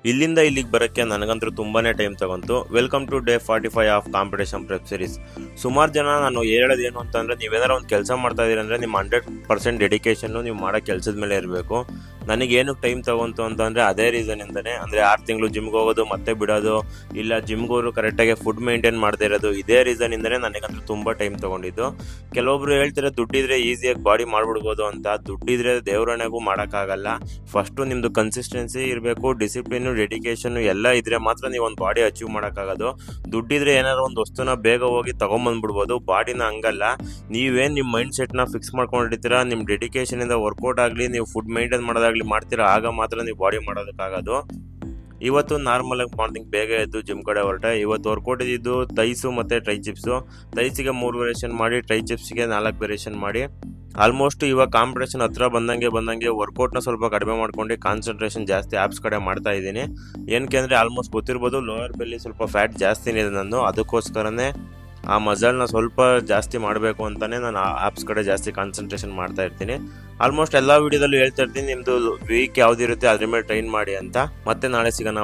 ಇಲ್ಲಿಂದ ಇಲ್ಲಿಗೆ ಬರೋಕ್ಕೆ ನನಗಂತೂ ತುಂಬಾನೇ ಟೈಮ್ ತಗೊಂತು. Welcome to day 45 of competition prep series. ಸುಮಾರು ಜನ ನಾನು ಹೇಳೋದೇನು ಅಂತಂದರೆ, ನೀವೇನಾರು ಒಂದು ಕೆಲಸ ಮಾಡ್ತಾ ಇದ್ದೀರಿ ಅಂದರೆ ನಿಮ್ಮ 100% ಡೆಡಿಕೇಶನ್ನು ನೀವು ಮಾಡೋ ಕೆಲಸದ ಮೇಲೆ ಇರಬೇಕು. ನನಗೇನು ಟೈಮ್ ತಗೊಂತು ಅಂತಂದರೆ ಅದೇ ರೀಸನಿಂದನೇ, ಅಂದರೆ 6 ತಿಂಗಳು ಜಿಮ್ಗೆ ಹೋಗೋದು ಮತ್ತೆ ಬಿಡೋದು, ಇಲ್ಲ ಜಿಮ್ಗೋರು ಕರೆಕ್ಟಾಗಿ ಫುಡ್ ಮೇಂಟೈನ್ ಮಾಡದೇ ಇರೋದು, ಇದೇ ರೀಸನಿಂದನೇ ನನಗಂತೂ ತುಂಬ ಟೈಮ್ ತೊಗೊಂಡಿದ್ದು. ಕೆಲವೊಬ್ರು ಹೇಳ್ತಾರೆ ದುಡ್ಡಿದ್ರೆ ಈಸಿಯಾಗಿ ಬಾಡಿ ಮಾಡಿಬಿಡ್ಬೋದು ಅಂತ. ದುಡ್ಡಿದ್ರೆ ದೇವರಣೆಗೂ ಮಾಡೋಕ್ಕಾಗಲ್ಲ. ಫಸ್ಟು ನಿಮ್ಮದು ಕನ್ಸಿಸ್ಟೆನ್ಸಿ ಇರಬೇಕು, ಡಿಸಿಪ್ಲಿನು, ಡೆಡಿಕೇಶನ್ ಎಲ್ಲ ಇದ್ರೆ ಮಾತ್ರ ನೀವು ಒಂದು ಬಾಡಿ ಅಚೀವ್ ಮಾಡೋಕ್ಕಾಗೋದು. ದುಡ್ಡಿದ್ರೆ ಏನಾದ್ರು ಒಂದು ವಸ್ತುನ ಬೇಗ ಹೋಗಿ ತಗೊಂಬಂದ್ಬಿಡ್ಬೋದು, ಬಾಡಿನ ಹಂಗಲ್ಲ. ನೀವೇನು ನಿಮ್ಮ ಮೈಂಡ್ ಸೆಟ್ನ ಫಿಕ್ಸ್ ಮಾಡ್ಕೊಂಡಿರ್ತೀರಾ, ನಿಮ್ಮ ಡೆಡಿಕೇಶನಿಂದ ವರ್ಕೌಟ್ ಆಗಲಿ, ನೀವು ಫುಡ್ ಮೇಂಟೈನ್ ಮಾಡೋದಾಗಲಿ ಮಾಡ್ತೀರಾ, ಆಗ ಮಾತ್ರ ನೀವು ಬಾಡಿ ಮಾಡೋದಕ್ಕಾಗೋದು. ಇವತ್ತು ನಾರ್ಮಲಾಗಿ ಮಾರ್ನಿಂಗ್ ಬೇಗ ಎದ್ದು ಜಿಮ್ ಕಡೆ ಹೊರಟೆ. ಇವತ್ತು ವರ್ಕೌಟ್ ಇದ್ದಿದ್ದು ಥೈಸು ಮತ್ತು ಟ್ರೈ ಚಿಪ್ಸು. ಥೈಸಿಗೆ 3 ವೇರಿಯೇಷನ್ ಮಾಡಿ, ಟ್ರೈ ಚಿಪ್ಸ್ಗೆ 4 ವೇರಿಯೇಷನ್ ಮಾಡಿ. ಆಲ್ಮೋಸ್ಟ್ ಇವಾಗ ಕಾಂಪಿಟೇಷನ್ ಹತ್ರ ಬಂದಂಗೆ ವರ್ಕೌಟ್ನ ಸ್ವಲ್ಪ ಕಡಿಮೆ ಮಾಡ್ಕೊಂಡು ಕಾನ್ಸಂಟ್ರೇಷನ್ ಜಾಸ್ತಿ ಆ್ಯಪ್ಸ್ ಕಡೆ ಮಾಡ್ತಾ ಇದ್ದೀನಿ. ಏನಕ್ಕೆ ಅಂದರೆ ಆಲ್ಮೋಸ್ಟ್ ಗೊತ್ತಿರ್ಬೋದು, ಲೋಯರ್ ಬೆಲ್ಲಿ ಸ್ವಲ್ಪ ಫ್ಯಾಟ್ ಜಾಸ್ತಿನೇ ಇದೆ ನಾನು. ಅದಕ್ಕೋಸ್ಕರನೇ ಆ ಮಸಲ್ನ ಸ್ವಲ್ಪ ಜಾಸ್ತಿ ಮಾಡಬೇಕು ಅಂತಲೇ ನಾನು ಆ ಆ್ಯಪ್ಸ್ ಕಡೆ ಜಾಸ್ತಿ ಕಾನ್ಸಂಟ್ರೇಷನ್ ಮಾಡ್ತಾ ಇರ್ತೀನಿ. ಆಲ್ಮೋಸ್ಟ್ ಎಲ್ಲ ವೀಡಿಯೋದಲ್ಲೂ ಹೇಳ್ತಾ ಇರ್ತೀನಿ, ನಿಮ್ಮದು ವೀಕ್ ಯಾವುದಿರುತ್ತೆ ಅದ್ರ ಮೇಲೆ ಟ್ರೈನ್ ಮಾಡಿ ಅಂತ. ಮತ್ತೆ ನಾಳೆ ಸಿಗೋಣ.